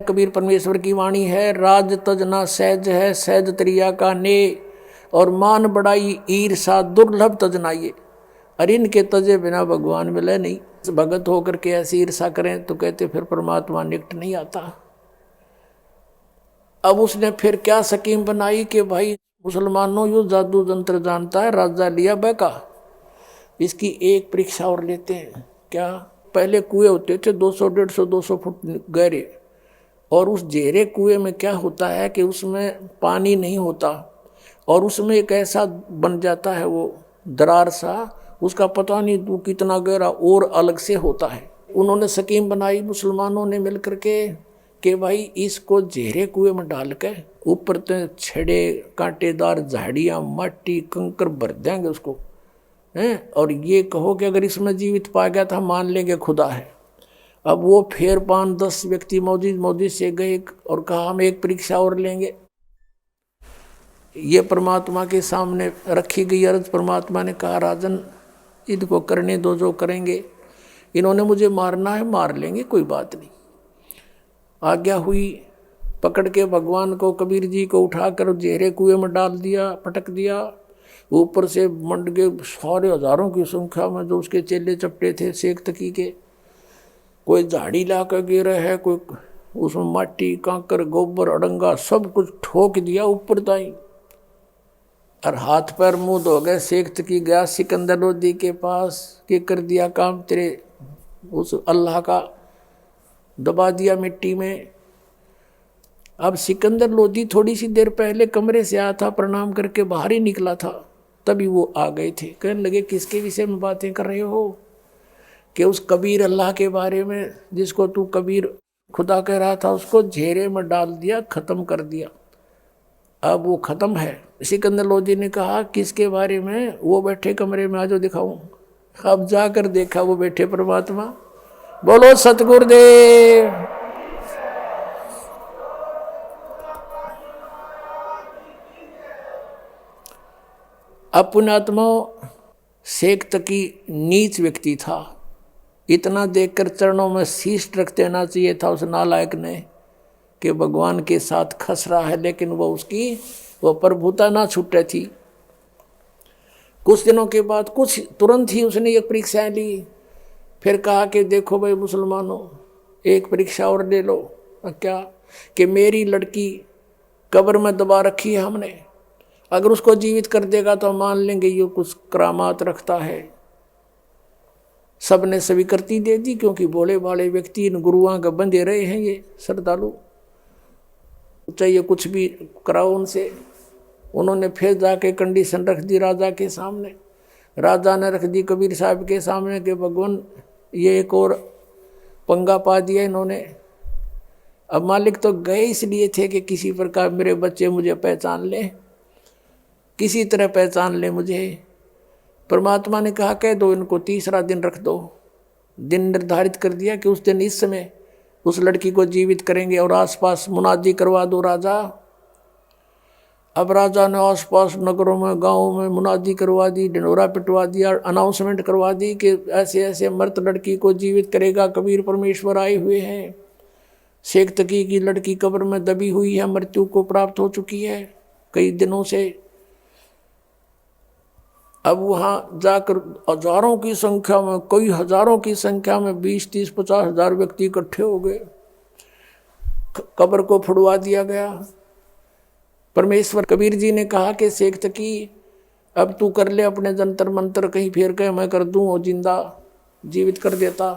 कबीर परमेश्वर की वाणी है, राज तजना सहज है, सहज त्रिया का ने, और मान बड़ाई ईर्षा दुर्लभ तजना ये। अरे इनके तजे बिना भगवान मिले नहीं। भगत होकर के ऐसी ईर्षा करें तो कहते फिर परमात्मा निकट नहीं आता। अब उसने फिर क्या स्कीम बनाई कि भाई मुसलमानों यो जादू जंत्र जानता है, राजा लिया बैका, इसकी एक परीक्षा और लेते हैं। क्या? पहले कुएं होते थे 200 150 200 फुट गहरे, और उस गहरे कुएं में क्या होता है कि उसमें पानी नहीं होता, और उसमें एक ऐसा बन जाता है वो दरार सा, उसका पता नहीं तू कितना गहरा और अलग से होता है। उन्होंने स्कीम बनाई मुसलमानों ने मिलकर के कि भाई इसको गहरे कुएं में डाल के ऊपर तो छड़े कांटेदार झाड़ियाँ मट्टी कंकर भर देंगे उसको हैं, और ये कहो कि अगर इसमें जीवित पा गया तो हम मान लेंगे खुदा है। अब वो फिर 5-10 व्यक्ति मौजूद से गए और कहा हम एक परीक्षा और लेंगे। ये परमात्मा के सामने रखी गई अर्ज। परमात्मा ने कहा राजन इनको करने दो जो करेंगे, इन्होंने मुझे मारना है मार लेंगे, कोई बात नहीं। आज्ञा हुई, पकड़ के भगवान को कबीर जी को उठाकर गहरे कुएं में डाल दिया, पटक दिया। ऊपर से मंड के सारे हजारों की संख्या में जो उसके चेले चपटे थे शेख तकी के, कोई झाड़ी ला कर गिरा है, कोई उसमें माटी कांकर गोबर अड़ंगा सब कुछ ठोक दिया ऊपर ताई, और हाथ पैर मुंह धो गए। शेख तकी गया सिकंदर लोधी के पास के कर दिया काम तेरे उस अल्लाह का, दबा दिया मिट्टी में। अब सिकंदर लोधी थोड़ी सी देर पहले कमरे से आया था, प्रणाम करके बाहर ही निकला था, तभी वो आ गए थे। कहने लगे किसके विषय में बातें कर रहे हो? कि उस कबीर अल्लाह के बारे में, जिसको तू कबीर खुदा कह रहा था, उसको घेरे में डाल दिया, खत्म कर दिया। अब वो खत्म है। सिकंदर लोधी ने कहा किसके बारे में? वो बैठे कमरे में, आज दिखाऊं। अब जाकर देखा वो बैठे परमात्मा। बोलो सतगुरुदेव। अब पुण्यात्मा शेख तकी नीच व्यक्ति था, इतना देखकर चरणों में शीश रख देना चाहिए था उस नालायक ने कि भगवान के साथ खस रहा है, लेकिन वो प्रभुता ना छूटे थी। कुछ दिनों के बाद कुछ तुरंत ही उसने एक परीक्षाएं ली। फिर कहा कि देखो भाई मुसलमानों, एक परीक्षा और ले लो। क्या? कि मेरी लड़की कब्र में दबा रखी है हमने, अगर उसको जीवित कर देगा तो मान लेंगे ये कुछ करामात रखता है। सबने स्वीकृति दे दी, क्योंकि भोले भाले व्यक्ति इन गुरुओं के बंधे रहे हैं, ये श्रद्धालु, चाहिए कुछ भी कराओ उनसे। उन्होंने फिर जाके कंडीशन रख दी राजा के सामने। राजा ने रख दी कबीर साहब के सामने कि भगवान ये एक और पंगा पा दिया इन्होंने। अब मालिक तो गए इसलिए थे कि किसी प्रकार मेरे बच्चे मुझे पहचान ले, किसी तरह पहचान ले मुझे। परमात्मा ने कहा कह दो इनको, तीसरा दिन रख दो। दिन निर्धारित कर दिया कि उस दिन इस समय उस लड़की को जीवित करेंगे, और आसपास मुनादी करवा दो राजा। अब राजा ने आसपास नगरों में गांवों में मुनादी करवा दी, ढिंढोरा पिटवा दिया, अनाउंसमेंट करवा दी कि ऐसे ऐसे मृत लड़की को जीवित करेगा कबीर परमेश्वर आए हुए हैं। शेख तकी की लड़की कब्र में दबी हुई है, मृत्यु को प्राप्त हो चुकी है कई दिनों से। अब वहाँ जाकर हजारों की संख्या में, कई हजारों की संख्या में 20-30-50 हजार व्यक्ति इकट्ठे हो गए। कब्र को फुड़वा दिया गया। परमेश्वर कबीर जी ने कहा कि शेख तकी अब तू कर ले अपने जंतर मंत्र, कहीं फेर के मैं कर दूं और जिंदा जीवित कर देता।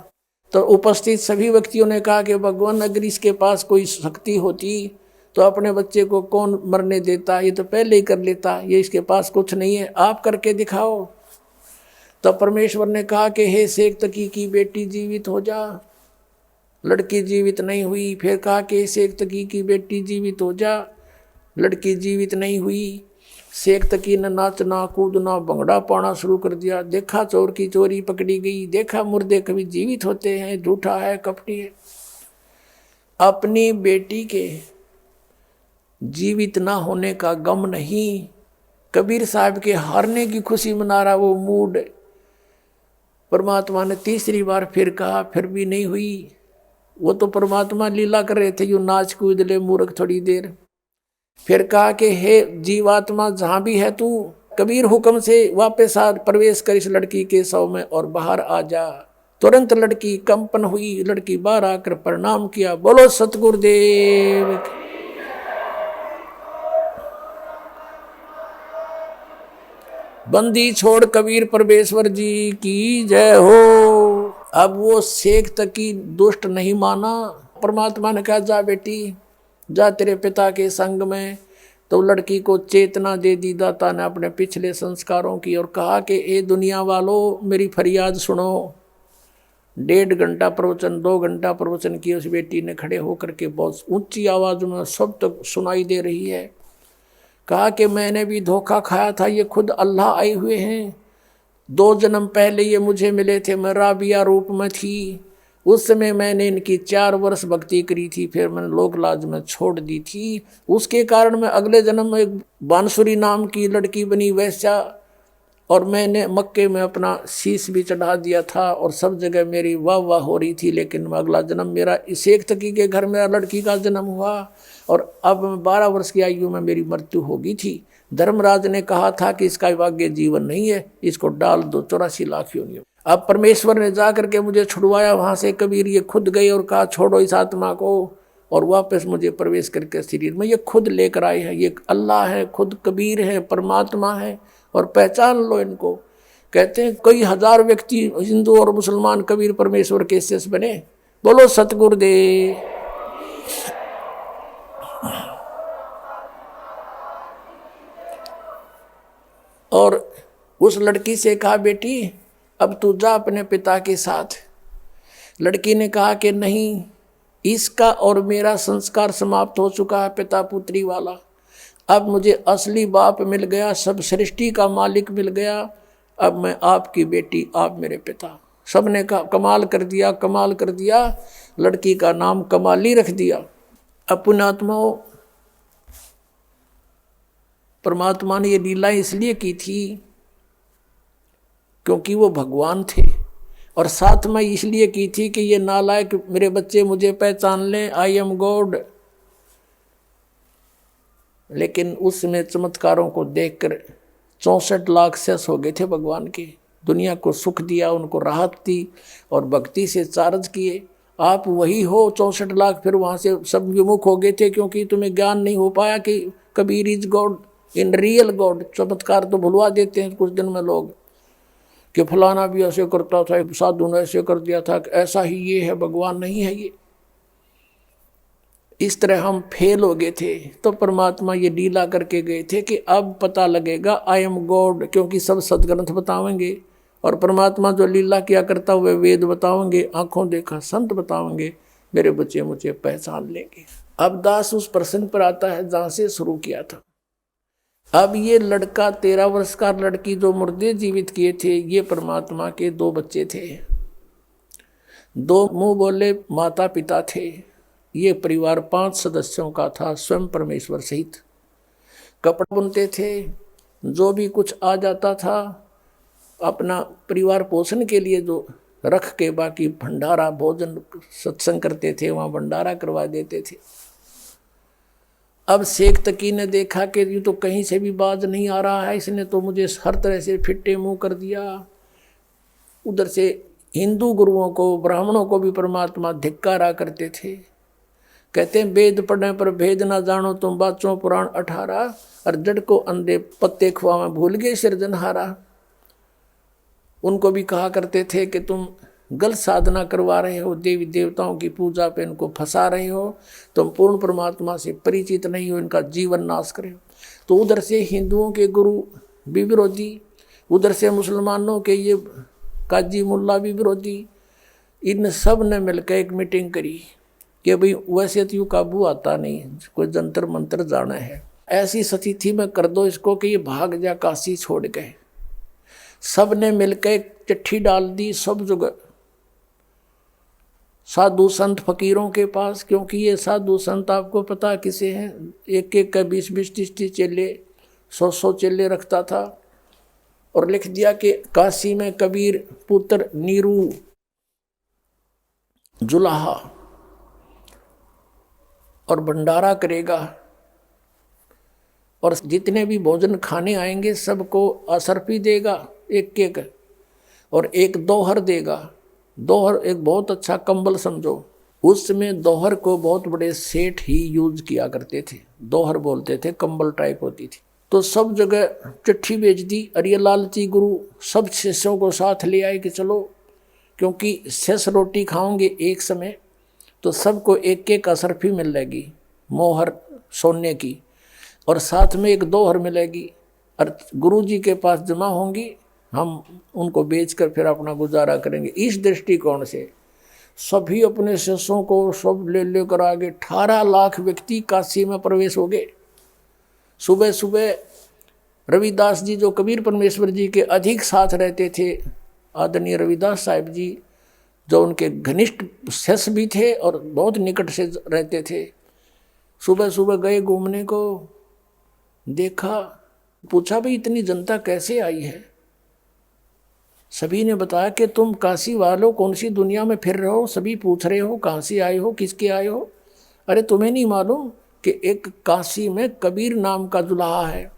तो उपस्थित सभी व्यक्तियों ने कहा कि भगवान अगर इसके पास कोई शक्ति होती तो अपने बच्चे को कौन मरने देता, ये तो पहले ही कर लेता, ये इसके पास कुछ नहीं है, आप करके दिखाओ। तब परमेश्वर ने कहा कि हे शेख तकी की बेटी जीवित हो जा। लड़की जीवित नहीं हुई। फिर कहा कि शेख तकी की बेटी जीवित हो जा। लड़की जीवित नहीं हुई। शेख तकी ने नाचना कूदना भंगड़ा पाना शुरू कर दिया। देखा चोर की चोरी पकड़ी गई, देखा मुर्दे कभी जीवित होते हैं, झूठा है कपटी है। अपनी बेटी के जीवित ना होने का गम नहीं, कबीर साहब के हारने की खुशी मना रहा वो मूड। परमात्मा ने तीसरी बार फिर कहा, फिर भी नहीं हुई। वो तो परमात्मा लीला कर रहे थे, यूं नाच कूद ले मूर्ख थोड़ी देर। फिर कहा कि हे जीवात्मा जहां भी है तू, कबीर हुक्म से वापस आ, प्रवेश कर इस लड़की के शव में और बाहर आ जा। तुरंत लड़की कंपन हुई, लड़की बाहर आकर प्रणाम किया, बोलो सतगुरुदेव। बंदी छोड़ कबीर परमेश्वर जी की जय हो। अब वो शेख तकी दुष्ट नहीं माना। परमात्मा ने कहा जा बेटी, जा तेरे पिता के संग में। तो लड़की को चेतना दे दी दाता ने अपने पिछले संस्कारों की, और कहा कि ए दुनिया वालों मेरी फरियाद सुनो। 1.5 घंटा प्रवचन, 2 घंटा प्रवचन की उस बेटी ने खड़े होकर के बहुत ऊंची आवाज में सब तक सुनाई दे रही है। कहा कि मैंने भी धोखा खाया था, ये खुद अल्लाह आए हुए हैं। 2 जन्म पहले ये मुझे मिले थे, मैं राबिया रूप में थी। उस समय मैंने इनकी 4 वर्ष भक्ति करी थी, फिर मैंने लोक लाज में छोड़ दी थी। उसके कारण मैं अगले जन्म में एक बांसुरी नाम की लड़की बनी वैश्या, और मैंने मक्के में अपना शीश भी चढ़ा दिया था और सब जगह मेरी वाह वाह हो रही थी। लेकिन अगला जन्म मेरा इस एक तकी के घर में लड़की का जन्म हुआ, और अब 12 वर्ष की आयु में मेरी मृत्यु हो गई थी। धर्मराज ने कहा था कि इसका भाग्य जीवन नहीं है, इसको डाल दो 84 लाख योनियों। अब परमेश्वर ने जा करके मुझे छुड़वाया वहाँ से। कबीर ये खुद गए और कहा छोड़ो इस आत्मा को, और वापस मुझे प्रवेश करके शरीर में ये खुद लेकर आए हैं। ये अल्लाह है, खुद कबीर है, परमात्मा है, और पहचान लो इनको। कहते हैं कई हजार व्यक्ति हिंदू और मुसलमान कबीर परमेश्वर के शिष्य बने। बोलो सतगुरुदेव। और उस लड़की से कहा बेटी अब तू जा अपने पिता के साथ। लड़की ने कहा कि नहीं, इसका और मेरा संस्कार समाप्त हो चुका है पिता पुत्री वाला। अब मुझे असली बाप मिल गया, सब सृष्टि का मालिक मिल गया। अब मैं आपकी बेटी, आप मेरे पिता। सबने कहा कमाल कर दिया, कमाल कर दिया। लड़की का नाम कमाली रख दिया। अब पुण्यात्माओं, परमात्मा ने ये लीला इसलिए की थी क्योंकि वो भगवान थे, और साथ में इसलिए की थी कि ये नालायक मेरे बच्चे मुझे पहचान लें, आई एम गॉड। लेकिन उसमें चमत्कारों को देखकर 64 लाख शेष हो गए थे भगवान के। दुनिया को सुख दिया, उनको राहत दी, और भक्ति से चार्ज किए। आप वही हो 64 लाख, फिर वहाँ से सब विमुख हो गए थे क्योंकि तुम्हें ज्ञान नहीं हो पाया कि Kabir is God in real God. चमत्कार तो भुलवा देते हैं कुछ दिन में लोग कि फलाना भी ऐसे करता था, एक साधु ने ऐसे कर दिया था, ऐसा ही ये है, भगवान नहीं है ये। इस तरह हम फेल हो गए थे। तो परमात्मा ये लीला करके गए थे कि अब पता लगेगा आई एम गॉड, क्योंकि सब सदग्रंथ बतावेंगे, और परमात्मा जो लीला किया करता हुए वेद बताओगे, आंखों देखा संत बताओगे, मेरे बच्चे मुझे पहचान लेंगे। अब दास उस प्रसंग पर आता है जहां से शुरू किया था। अब ये लड़का 13 वर्ष का, लड़की जो मुर्दे जीवित किए थे, ये परमात्मा के 2 बच्चे थे। 2 मुंह बोले माता पिता थे। ये परिवार 5 सदस्यों का था, स्वयं परमेश्वर सहित। कपड़ा बुनते थे, जो भी कुछ आ जाता था अपना परिवार पोषण के लिए जो रख के, बाकी भंडारा भोजन सत्संग करते थे, वहाँ भंडारा करवा देते थे। अब शेख तकी ने देखा कि ये तो कहीं से भी बाज नहीं आ रहा है, इसने तो मुझे हर तरह से फिट्टे मुंह कर दिया। उधर से हिंदू गुरुओं को, ब्राह्मणों को भी परमात्मा धिक्कारा करते थे। कहते हैं वेद पढ़ने पर भेद ना जानो तुम, बाचों पुराण 18, और जड़ को अंधे पत्ते खुआ में भूल गए सृजनहारा। उनको भी कहा करते थे कि तुम गलत साधना करवा रहे हो, देवी देवताओं की पूजा पे इनको फंसा रहे हो, तुम पूर्ण परमात्मा से परिचित नहीं हो, इनका जीवन नाश करे हो। तो उधर से हिंदुओं के गुरु भी विरोधी, उधर से मुसलमानों के ये काजी मुल्ला भी विरोधी। इन सब ने मिलकर एक मीटिंग करी कि भाई वैसे तो यूँ काबू आता नहीं, कोई जंतर मंत्र जाना है, ऐसी स्थिति में कर दो इसको कि ये भाग जा काशी छोड़ गए। सब ने मिलकर एक चिट्ठी डाल दी सब जगह, साधु संत फकीरों के पास, क्योंकि ये साधु संत आपको पता किसे हैं, एक एक का 20-20 30 चेले, 100-100 चेले रखता था। और लिख दिया कि काशी में कबीर पुत्र नीरू जुलाहा और भंडारा करेगा, और जितने भी भोजन खाने आएंगे सबको असरफी देगा एक एक, और एक दोहर देगा। दोहर एक बहुत अच्छा कंबल समझो। उस समय दोहर को बहुत बड़े सेठ ही यूज किया करते थे, दोहर बोलते थे, कंबल टाइप होती थी। तो सब जगह चिट्ठी भेज दी। और ये लालची गुरु सब शिष्यों को साथ ले आए कि चलो, क्योंकि शेष रोटी खाओगे एक समय तो सबको एक एक असरफी मिलेगी, मोहर सोने की, और साथ में एक दोहर मिलेगी, और गुरु जी के पास जमा होंगी, हम उनको बेचकर फिर अपना गुजारा करेंगे। इस दृष्टिकोण से सभी अपने शिष्यों को सब ले लेकर आगे 18 लाख व्यक्ति काशी में प्रवेश हो गए। सुबह सुबह रविदास जी, जो कबीर परमेश्वर जी के अधिक साथ रहते थे, आदरणीय रविदास साहिब जी, जो उनके घनिष्ठ शिष्य भी थे और बहुत निकट से रहते थे, सुबह सुबह गए घूमने को। देखा, पूछा भाई इतनी जनता कैसे आई है? सभी ने बताया कि तुम काशी वालों कौन सी दुनिया में फिर रहे हो, सभी पूछ रहे हो कहाँ से आए हो, किसके आए हो। अरे तुम्हें नहीं मालूम कि एक काशी में कबीर नाम का दुल्हा है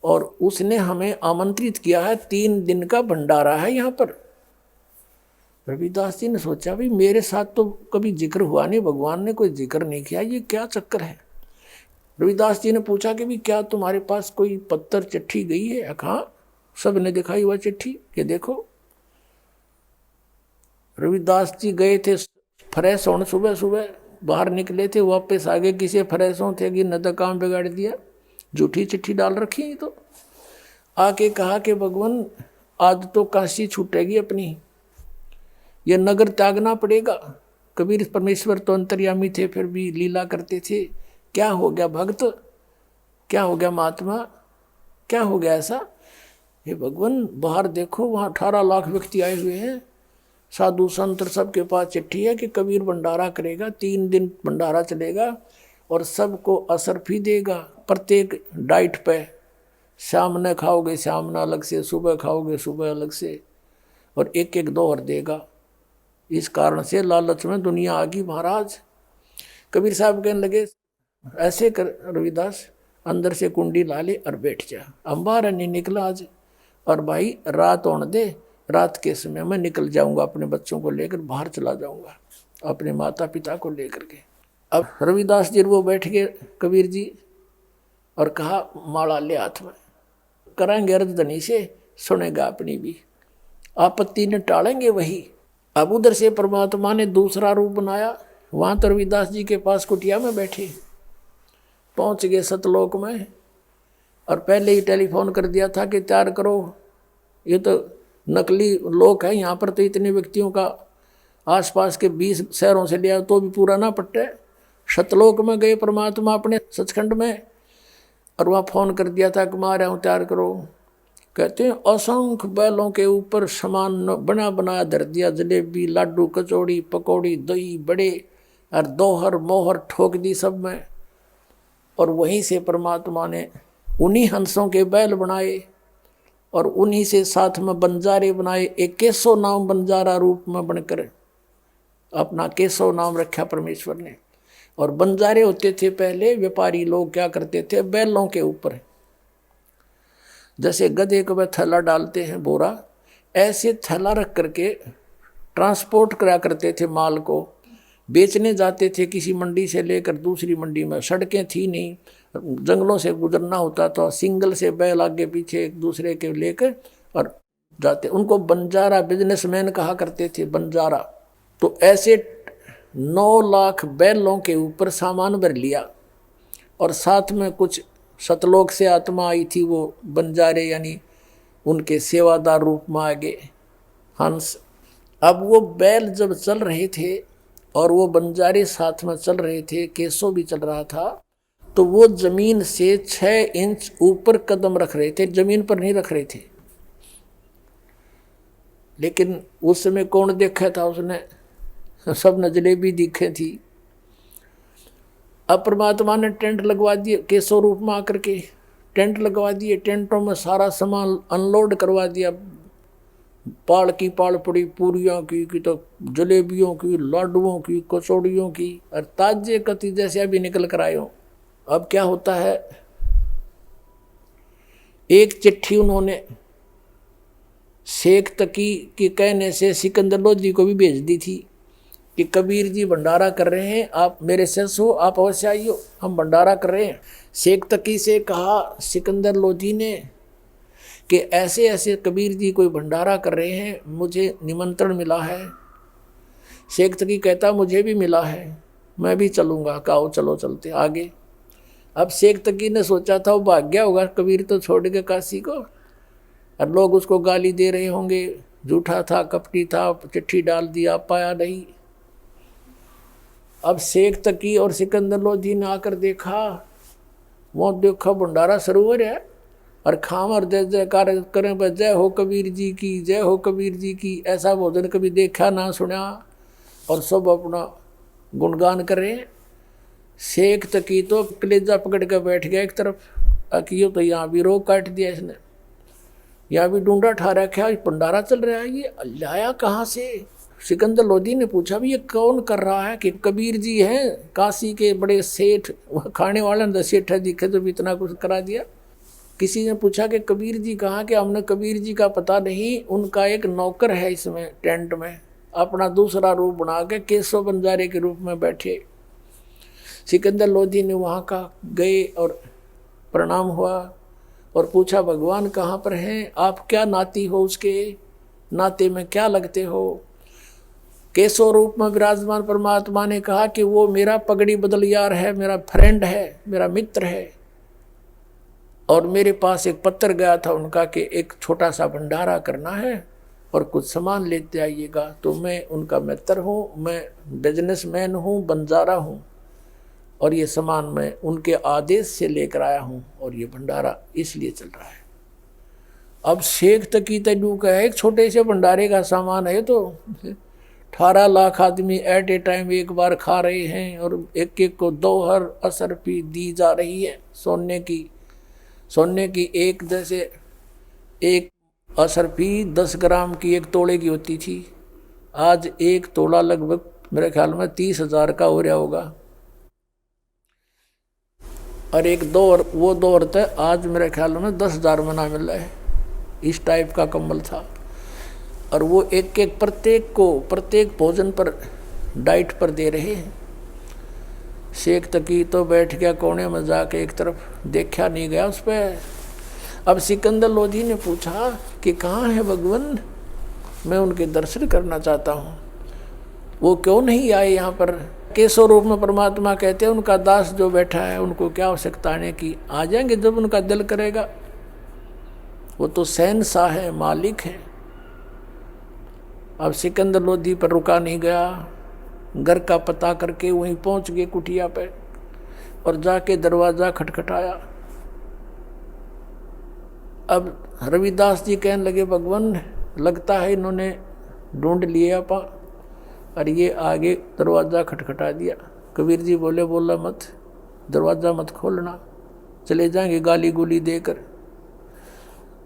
और उसने हमें आमंत्रित किया है, 3 दिन का भंडारा है यहाँ पर। रविदास जी ने सोचा भाई मेरे साथ तो कभी जिक्र हुआ नहीं, भगवान ने कोई जिक्र नहीं किया, ये क्या चक्कर है। रविदास जी ने पूछा कि भाई क्या तुम्हारे पास कोई पत्थर चिट्ठी गई है? हाँ, सब ने दिखाई हुआ चिट्ठी कि देखो। रविदास जी गए थे फ्रेश होने, सुबह सुबह बाहर निकले थे, वापस आगे किसी फ्रेश थे कि न तो काम बिगाड़ दिया, झूठी चिट्ठी डाल रखी। तो आके कहा कि भगवान आज तो काशी छूटेगी अपनी, ये नगर त्यागना पड़ेगा। कबीर परमेश्वर तो अंतर्यामी थे, फिर भी लीला करते थे। क्या हो गया भक्त, क्या हो गया महात्मा, क्या हो गया ऐसा? हे भगवान बाहर देखो, वहाँ 18 लाख व्यक्ति आए हुए हैं, साधु संत सबके पास चिट्ठी है कि कबीर भंडारा करेगा, 3 दिन भंडारा चलेगा और सबको असरफी देगा प्रत्येक डाइट पे। शाम ने खाओगे शाम ने अलग से, सुबह खाओगे सुबह अलग से, और एक एक दोहर देगा। इस कारण से लालच में दुनिया आ गई महाराज। कबीर साहब कहने लगे ऐसे कर रविदास, अंदर से कुंडी ला ले और बैठ जा। अंबार नहीं निकला आज, और भाई रात होने दे, रात के समय मैं निकल जाऊंगा, अपने बच्चों को लेकर बाहर चला जाऊंगा, अपने माता पिता को लेकर के। अब रविदास जी वो बैठ गए कबीर जी, और कहा माला ले हाथ में, कराएंगे अर्धधनी से, सुनेगा अपनी भी, आपत्ति ने टालेंगे वही। अब उधर से परमात्मा ने दूसरा रूप बनाया, वहाँ तो रविदास जी के पास कुटिया में बैठे, पहुँच गए सतलोक में, और पहले ही टेलीफोन कर दिया था कि तैयार करो, ये तो नकली लोक है, यहाँ पर तो इतने व्यक्तियों का आसपास के 20 शहरों से लिया तो भी पूरा ना पट्टे। सतलोक में गए परमात्मा अपने सचखंड में, और वहाँ फ़ोन कर दिया था कि मैं आ रहा हूँ तैयार करो। कहते हैं असंख्य बैलों के ऊपर सामान बना बनाया धर दिया, जलेबी लाडू कचौड़ी पकौड़ी दही बड़े और दोहर मोहर ठोक दी सब में। और वहीं से परमात्मा ने उन्हीं हंसों के बैल बनाए और उन्हीं से साथ में बंजारे बनाए। एक केशव नाम बंजारा रूप में बनकर अपना केशव नाम रखा परमेश्वर ने। और बंजारे होते थे पहले व्यापारी लोग, क्या करते थे बैलों के ऊपर, जैसे गधे को वह थैला डालते हैं बोरा, ऐसे थैला रख करके ट्रांसपोर्ट करा करते थे माल को, बेचने जाते थे किसी मंडी से लेकर दूसरी मंडी में। सड़कें थी नहीं, जंगलों से गुजरना होता था, सिंगल से बैल आगे पीछे एक दूसरे के लेकर और जाते। उनको बंजारा बिजनेसमैन कहा करते थे, बंजारा। तो ऐसे 9 लाख बैलों के ऊपर सामान भर लिया, और साथ में कुछ सतलोक से आत्मा आई थी, वो बंजारे यानी उनके सेवादार रूप में आ गए हंस। अब वो बैल जब चल रहे थे और वो बंजारे साथ में चल रहे थे, केसो भी चल रहा था, तो वो जमीन से 6 इंच ऊपर कदम रख रहे थे, जमीन पर नहीं रख रहे थे। लेकिन उस समय कौन देखा था उसने, सब ने जलेबी दिखे थी। अब परमात्मा ने टेंट लगवा दिए, केसो रूप में आकर के टेंट लगवा दिए, टेंटों में सारा सामान अनलोड करवा दिया, पाल की पाल पड़ी पूरियों की तो जलेबियों की, लाडुओं की, कचौड़ियों की, और ताजे कति जैसे अभी निकल कर आए हो। अब क्या होता है, एक चिट्ठी उन्होंने शेख तकी के कहने से सिकंदर लोधी को भी भेज दी थी कि कबीर जी भंडारा कर रहे हैं, आप मेरे शिष्य हो, आप अवश्य आइयो, हम भंडारा कर रहे हैं। शेख तकी से कहा सिकंदर लोधी ने कि ऐसे ऐसे कबीर जी कोई भंडारा कर रहे हैं, मुझे निमंत्रण मिला है। शेख तकी कहता मुझे भी मिला है, मैं भी चलूँगा। कहो चलो चलते आगे। अब शेख तकी ने सोचा था वो भाग गया होगा कबीर तो छोड़ के काशी को, और लोग उसको गाली दे रहे होंगे, झूठा था, कपटी था, चिट्ठी डाल दिया, पाया नहीं। अब शेख तकी और सिकंदर लोधी ने आकर देखा, वो देखा भंडारा सरोवर है, और खाम और जय जयकार करें, जय हो कबीर जी की, जय हो कबीर जी की। ऐसा भोजन कभी देखा ना सुना, और सब अपना गुणगान करें। शेख तकी तो कलेजा पकड़ कर बैठ गया एक तरफ, अकियो तो यहाँ भी रोक काट दिया इसने, यहाँ भी ढूंढा ठा रखा, भंडारा चल रहा है, ये लाया कहाँ से। सिकंदर लोधी ने पूछा भी ये कौन कर रहा है, कि कबीर जी हैं काशी के बड़े सेठ, खाने वाले सेठ है दिखे तो भी इतना कुछ करा दिया। किसी ने पूछा कि कबीर जी कहाँ, कि हमने कबीर जी का पता नहीं, उनका एक नौकर है इसमें टेंट में, अपना दूसरा रूप बना के केशव बंजारे के रूप में बैठे। सिकंदर लोधी ने वहाँ का गए और प्रणाम हुआ और पूछा भगवान कहाँ पर हैं, आप क्या नाती हो, उसके नाते में क्या लगते हो। केशव रूप में विराजमान परमात्मा ने कहा कि वो मेरा पगड़ी बदलियार है, मेरा फ्रेंड है, मेरा मित्र है, और मेरे पास एक पत्र गया था उनका कि एक छोटा सा भंडारा करना है और कुछ सामान लेते आइएगा। तो मैं उनका मित्र हूँ, मैं बिजनेसमैन हूँ, बंजारा हूँ, और ये सामान मैं उनके आदेश से लेकर आया हूँ, और ये भंडारा इसलिए चल रहा है। अब शेख तकी तजू का है, एक छोटे से भंडारे का सामान है, तो 18 लाख आदमी एट ए टाइम एक बार खा रहे हैं, और एक एक को 2 हर असरफी दी जा रही है सोने की एक, जैसे एक असरफी 10 ग्राम की 1 तोले की होती थी, आज 1 तोला लगभग मेरे ख्याल में 30,000 का हो रहा होगा। और एक दौर वो दौर था, आज मेरे ख्याल में 10,000 में ना मिल रहा है, इस टाइप का कंबल था। और वो एक एक प्रत्येक भोजन पर डाइट पर दे रहे हैं। शेख तकी तो बैठ गया कोने में जाके एक तरफ, देखा नहीं गया उस पर। अब सिकंदर लोधी ने पूछा कि कहाँ है भगवान, मैं उनके दर्शन करना चाहता हूँ, वो क्यों नहीं आए यहाँ पर। केशव रूप में परमात्मा कहते हैं उनका दास जो बैठा है, उनको क्या आवश्यकता आने की, आ जाएंगे जब उनका दिल करेगा, वो तो शहंशाह है, मालिक है। अब सिकंदर लोधी पर रुका नहीं गया, घर का पता करके वहीं पहुंच गए कुटिया पे, और जाके दरवाज़ा खटखटाया। अब रविदास जी कहने लगे भगवान लगता है इन्होंने ढूंढ लिया पा, और ये आगे दरवाज़ा खटखटा दिया। कबीर जी बोले बोला मत, दरवाज़ा मत खोलना, चले जाएंगे गाली गुली देकर।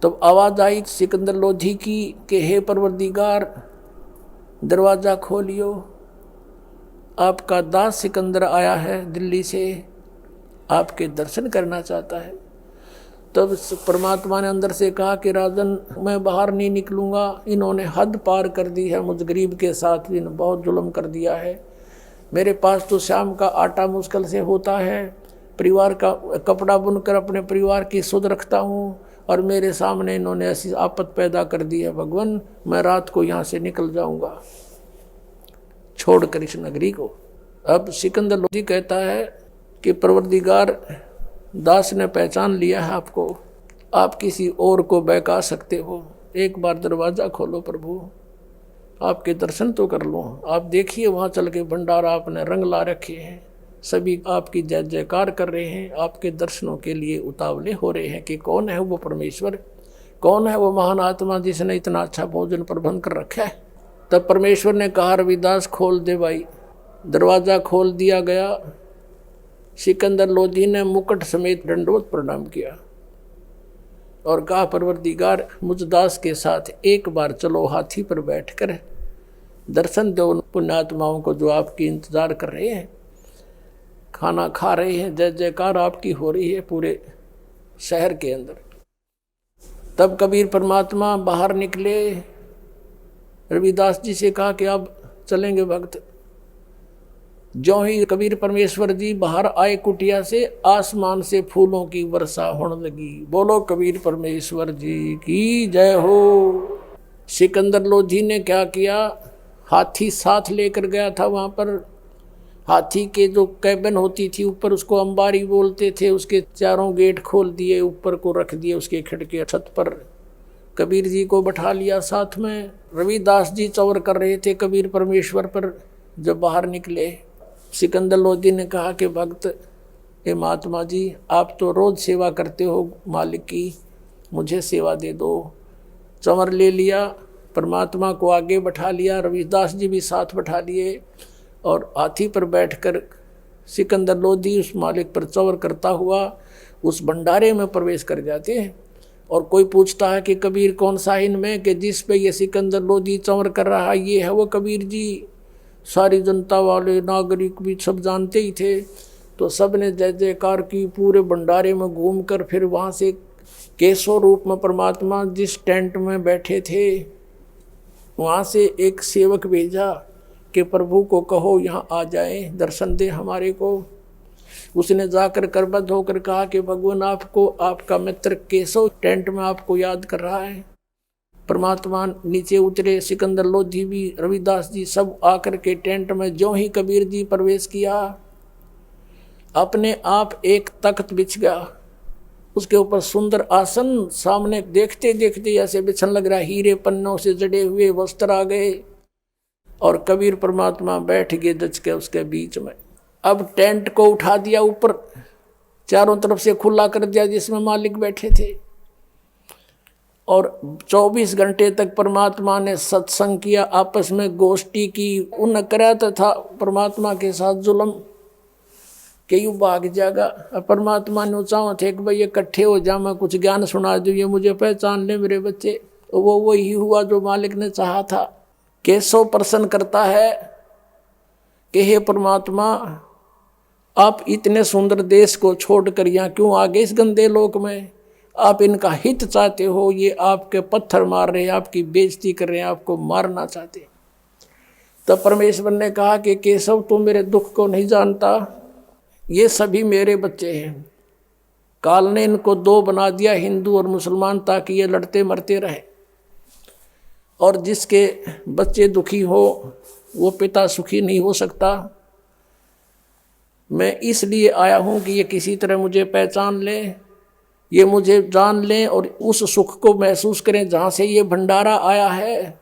तब आवाज़ आई सिकंदर लोधी की कि हे परवरदिगार दरवाज़ा खोलियो, आपका दास सिकंदर आया है दिल्ली से, आपके दर्शन करना चाहता है। तब परमात्मा ने अंदर से कहा कि राजन मैं बाहर नहीं निकलूँगा, इन्होंने हद पार कर दी है, मुझ गरीब के साथ इन्होंने बहुत जुल्म कर दिया है। मेरे पास तो शाम का आटा मुश्किल से होता है, परिवार का कपड़ा बुनकर अपने परिवार की सुध रखता हूँ, और मेरे सामने इन्होंने ऐसी आफत पैदा कर दी है। भगवान मैं रात को यहाँ से निकल जाऊँगा छोड़कर इस नगरी को। अब सिकंदर लोधी कहता है कि परवरदिगार दास ने पहचान लिया है आपको, आप किसी और को बहका सकते हो, एक बार दरवाज़ा खोलो प्रभु, आपके दर्शन तो कर लो। आप देखिए वहाँ चल के भंडारा आपने रंग ला रखे हैं, सभी आपकी जय जयकार कर रहे हैं, आपके दर्शनों के लिए उतावले हो रहे हैं कि कौन है वो परमेश्वर, कौन है वो महान आत्मा जिसने इतना अच्छा भोजन प्रबंध कर रखा है। तब परमेश्वर ने कहा रविदास खोल दे भाई। दरवाज़ा खोल दिया गया। सिकंदर लोधी ने मुकुट समेत दंडवत प्रणाम किया। और कहा, परवरदिगार मुझ दास के साथ एक बार चलो, हाथी पर बैठकर दर्शन दो उन पुण्यात्माओं को जो आपकी इंतजार कर रहे हैं, खाना खा रहे हैं, जय जयकार आपकी हो रही है पूरे शहर के अंदर। तब कबीर परमात्मा बाहर निकले, रविदास जी से कहा कि अब चलेंगे भक्त। ज्यों ही कबीर परमेश्वर जी बाहर आए कुटिया से, आसमान से फूलों की वर्षा होने लगी। बोलो कबीर परमेश्वर जी की जय हो। सिकंदर लोधी ने क्या किया, हाथी साथ लेकर गया था। वहाँ पर हाथी के जो कैबिन होती थी ऊपर, उसको अंबारी बोलते थे, उसके चारों गेट खोल दिए, ऊपर को रख दिए उसके खिड़के छत पर। कबीर जी को बैठा लिया साथ में। रविदास जी चौर कर रहे थे कबीर परमेश्वर पर। जब बाहर निकले, सिकंदर लोधी ने कहा कि भक्त, हे महात्मा जी, आप तो रोज सेवा करते हो मालिक की, मुझे सेवा दे दो। चंवर ले लिया, परमात्मा को आगे बैठा लिया, रविदास जी भी साथ बैठा लिए, और हाथी पर बैठकर सिकंदर लोधी उस मालिक पर चंवर करता हुआ उस भंडारे में प्रवेश कर जाते हैं। और कोई पूछता है कि कबीर कौन सा इनमें, कि जिस पे ये सिकंदर लोधी चंवर कर रहा है, ये है वो कबीर जी। सारी जनता वाले नागरिक भी सब जानते ही थे। तो सब ने जय जयकार की, पूरे भंडारे में घूमकर फिर वहाँ से केशव रूप में परमात्मा जिस टेंट में बैठे थे, वहाँ से एक सेवक भेजा कि प्रभु को कहो यहाँ आ जाए, दर्शन दे हमारे को। उसने जाकर करबद्ध होकर कहा कि भगवान, आपको आपका मित्र केशव टेंट में आपको याद कर रहा है। परमात्मा नीचे उतरे, सिकंदर लोधी भी, रविदास जी सब आकर के टेंट में। ज्यों ही कबीर जी प्रवेश किया, अपने आप एक तख्त बिछ गया, उसके ऊपर सुंदर आसन, सामने देखते देखते ऐसे बिछन लग रहा, हीरे पन्नों से जड़े हुए वस्त्र आ गए, और कबीर परमात्मा बैठ गए दच के उसके बीच में। अब टेंट को उठा दिया ऊपर, चारों तरफ से खुला कर दिया जिसमें मालिक बैठे थे, और 24 घंटे तक परमात्मा ने सत्संग किया, आपस में गोष्ठी की। उन करा था परमात्मा के साथ जुल्म के यू भाग जाएगा। अब परमात्मा ने चाहो थे कि भाई इकट्ठे हो जा, मैं कुछ ज्ञान सुना दूँ, ये मुझे पहचान ले मेरे बच्चे। तो वो वही हुआ जो मालिक ने चाहा था। केशव प्रसन्न करता है कि हे परमात्मा, आप इतने सुंदर देश को छोड़कर यहाँ क्यों आ गए इस गंदे लोक में? आप इनका हित चाहते हो, ये आपके पत्थर मार रहे हैं, आपकी बेइज्जती कर रहे हैं, आपको मारना चाहते। तब परमेश्वर ने कहा कि केशव, तू मेरे दुख को नहीं जानता, ये सभी मेरे बच्चे हैं। काल ने इनको दो बना दिया, हिंदू और मुसलमान, ताकि ये लड़ते मरते रहे, और जिसके बच्चे दुखी हो वो पिता सुखी नहीं हो सकता। मैं इसलिए आया हूँ कि ये किसी तरह मुझे पहचान लें, ये मुझे जान लें और उस सुख को महसूस करें जहाँ से ये भंडारा आया है।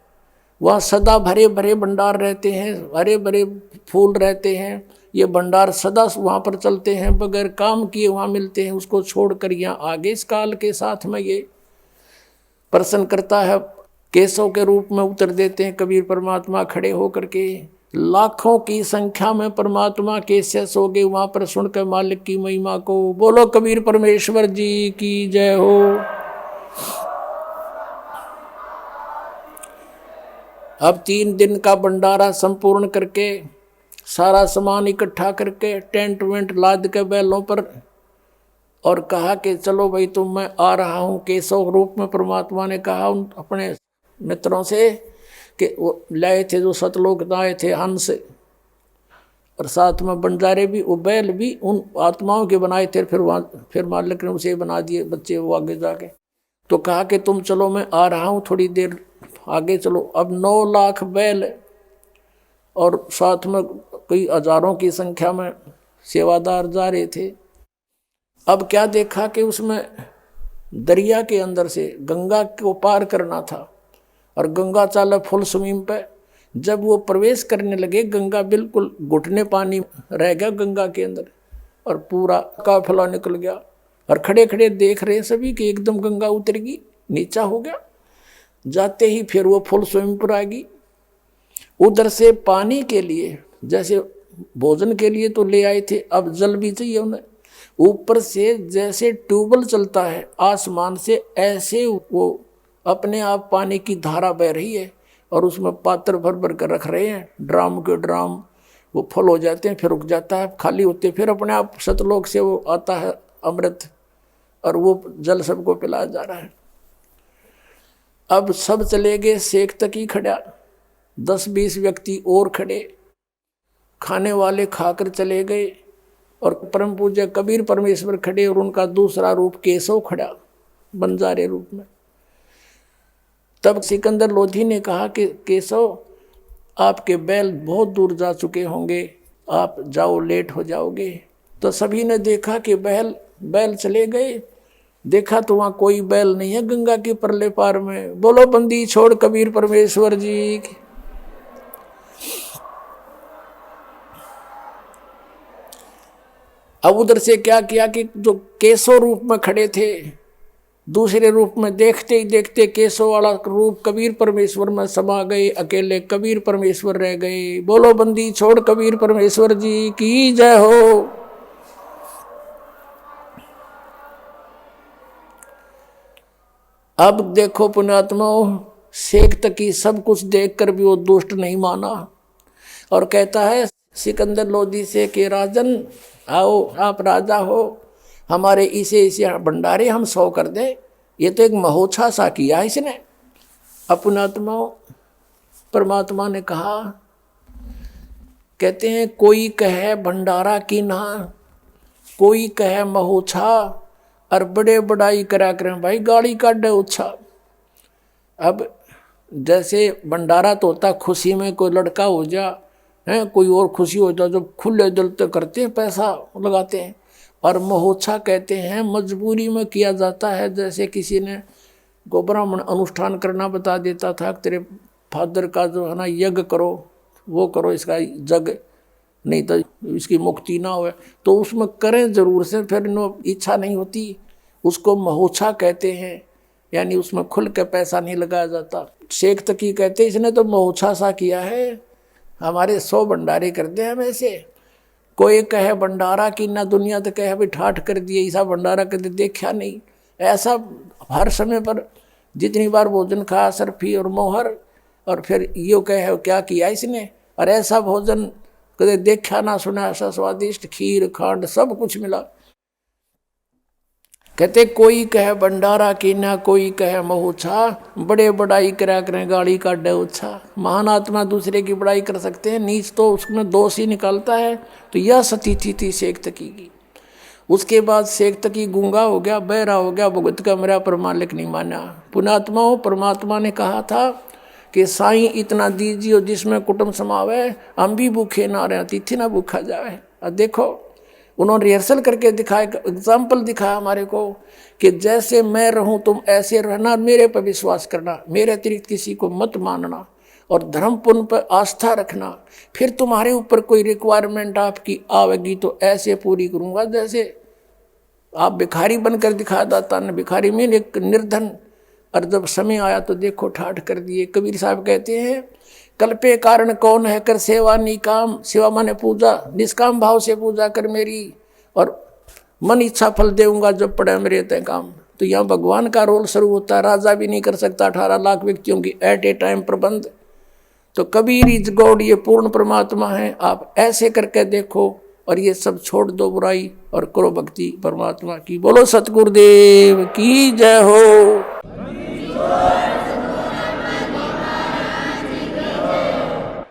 वहाँ सदा भरे भरे भंडार रहते हैं, हरे भरे फूल रहते हैं, ये भंडार सदा वहाँ पर चलते हैं, बगैर काम किए वहाँ मिलते हैं। उसको छोड़कर यहाँ आगे इस काल के साथ में ये प्रसन्न करता है। केशव के रूप में उतर देते हैं कबीर परमात्मा खड़े होकर के। लाखों की संख्या में परमात्मा केशव हो गए वहाँ पर सुनकर मालिक की महिमा को। बोलो कबीर परमेश्वर जी की जय हो। अब 3 दिन का भंडारा संपूर्ण करके, सारा सामान इकट्ठा करके, टेंट वेंट लाद के बैलों पर, और कहा कि चलो भाई तुम, मैं आ रहा हूँ। केशव रूप में परमात्मा ने कहा उन अपने मित्रों से कि वो लाए थे जो सतलोक आए थे हंस, और साथ में बंजारे भी, वो बैल भी उन आत्माओं के बनाए थे। फिर मालिक ने उसे बना दिए बच्चे वो आगे जाके। तो कहा कि तुम चलो, मैं आ रहा हूँ, थोड़ी देर आगे चलो। अब 9 लाख बैल और साथ में कई हजारों की संख्या में सेवादार जा रहे थे। अब क्या देखा कि उसमें दरिया के अंदर से गंगा को पार करना था, और गंगा चाला फुल स्विम पे। जब वो प्रवेश करने लगे, गंगा बिल्कुल घुटने पानी रह गया गंगा के अंदर, और पूरा काफिला निकल गया। और खड़े खड़े देख रहे सभी कि एकदम गंगा उतरेगी, नीचा हो गया। जाते ही फिर वो फुल स्विम पर आ गई। उधर से पानी के लिए, जैसे भोजन के लिए तो ले आए थे, अब जल भी चाहिए उन्हें। ऊपर से जैसे ट्यूबवेल चलता है आसमान से, ऐसे वो अपने आप पानी की धारा बह रही है और उसमें पात्र भर भर कर रख रहे हैं, ड्राम के ड्राम। वो फुल हो जाते हैं, फिर रुक जाता है, खाली होते, फिर अपने आप सतलोक से वो आता है अमृत और वो जल सबको पिलाया जा रहा है। अब सब चले गए, शेख तक ही खड़ा, 10-20 व्यक्ति और खड़े, खाने वाले खाकर चले गए और परम पूज्य कबीर परमेश्वर खड़े और उनका दूसरा रूप केशव खड़ा बंजारे रूप में। तब सिकंदर लोधी ने कहा कि केशव, आपके बैल बहुत दूर जा चुके होंगे, आप जाओ, लेट हो जाओगे। तो सभी ने देखा कि बैल चले गए। देखा तो वहाँ कोई बैल नहीं है गंगा के परले पार में। बोलो बंदी छोड़ कबीर परमेश्वर जी की। अब उधर से क्या किया कि जो केशव रूप में खड़े थे, दूसरे रूप में देखते ही देखते केशव वाला रूप कबीर परमेश्वर में समा गए, अकेले कबीर परमेश्वर रह गए। बोलो बंदी छोड़ कबीर परमेश्वर जी की जय हो। अब देखो पुण्यात्माओं, शेख तकी सब कुछ देखकर भी वो दुष्ट नहीं माना और कहता है सिकंदर लोधी से कि राजन आओ, आप राजा हो, हमारे इसे भंडारे हम 100 कर दें। ये तो एक महोत्सव सा किया इसने। अपनात्मा परमात्मा ने कहा, कहते हैं कोई कहे भंडारा की ना, कोई कहे महोत्सव, और बड़े बड़ाई करा करें भाई गाड़ी काटे उत्साह। अब जैसे भंडारा तो होता खुशी में, कोई लड़का हो जा है, कोई और खुशी हो जाए, जब खुले दिल तो करते हैं, पैसा लगाते हैं। और महोत्सव कहते हैं मजबूरी में किया जाता है। जैसे किसी ने को ब्राह्मण अनुष्ठान करना बता देता था, तेरे फादर का जो है ना यज्ञ करो, वो करो, इसका जग नहीं तो इसकी मुक्ति ना हो, तो उसमें करें जरूर से, फिर इच्छा नहीं होती, उसको महोत्सव कहते हैं। यानी उसमें खुल के पैसा नहीं लगाया जाता। शेख तकी कहते इसने तो महोत्सव सा किया है, हमारे 100 भंडारे कर दे हम ऐसे। कोई कहे भंडारा की ना, दुनिया तो कहे भाई ठाठ कर दिए, ऐसा भंडारा कभी देखा नहीं। ऐसा हर समय पर जितनी बार भोजन खाया सरफी और मोहर, और फिर यो कहे क्या किया इसने, और ऐसा भोजन कभी देखा ना सुना, ऐसा स्वादिष्ट खीर खांड सब कुछ मिला। कहते कोई कहे भंडारा की ना, कोई कहे महोत्सव, बड़े बड़ाई करा करें गाड़ी का डोछा। महान आत्मा दूसरे की बड़ाई कर सकते हैं, नीच तो उसमें दोष ही निकालता है। तो यह स्थिति थी शेख तकी की। उसके बाद शेख तकी गूंगा हो गया, बहरा हो गया, भगवत का मेरा परमालिक नहीं माना। पुण्यात्माओं, परमात्मा ने कहा था कि साईं इतना दीजिए जिसमें कुटुंब समावे, हम भी भूखे ना रहे, तिथि ना भूखा जाए। अब देखो उन्होंने रिहर्सल करके दिखाया, एग्जाम्पल दिखाया हमारे को कि जैसे मैं रहूं तुम ऐसे रहना, मेरे पर विश्वास करना, मेरे अतिरिक्त किसी को मत मानना, और धर्म पुण्य पर आस्था रखना। फिर तुम्हारे ऊपर कोई रिक्वायरमेंट आपकी आवेगी तो ऐसे पूरी करूंगा जैसे आप भिखारी बनकर दिखा दाता न भिखारी में एक निर्धन। और जब समय आया तो देखो ठाठ कर दिए। कबीर साहब कहते हैं कल्पे कारण कौन है कर सेवा निकाम, सेवा माने पूजा, निष्काम भाव से पूजा कर मेरी, और मन इच्छा फल देऊंगा जब पड़े मेरे तय काम। तो यहाँ भगवान का रोल शुरू होता है। राजा भी नहीं कर सकता 18 लाख व्यक्तियों की एट ए टाइम प्रबंध। तो कबीर इज गॉड, ये पूर्ण परमात्मा है। आप ऐसे करके देखो और ये सब छोड़ दो बुराई और करो भक्ति परमात्मा की। बोलो सतगुरुदेव की जय हो।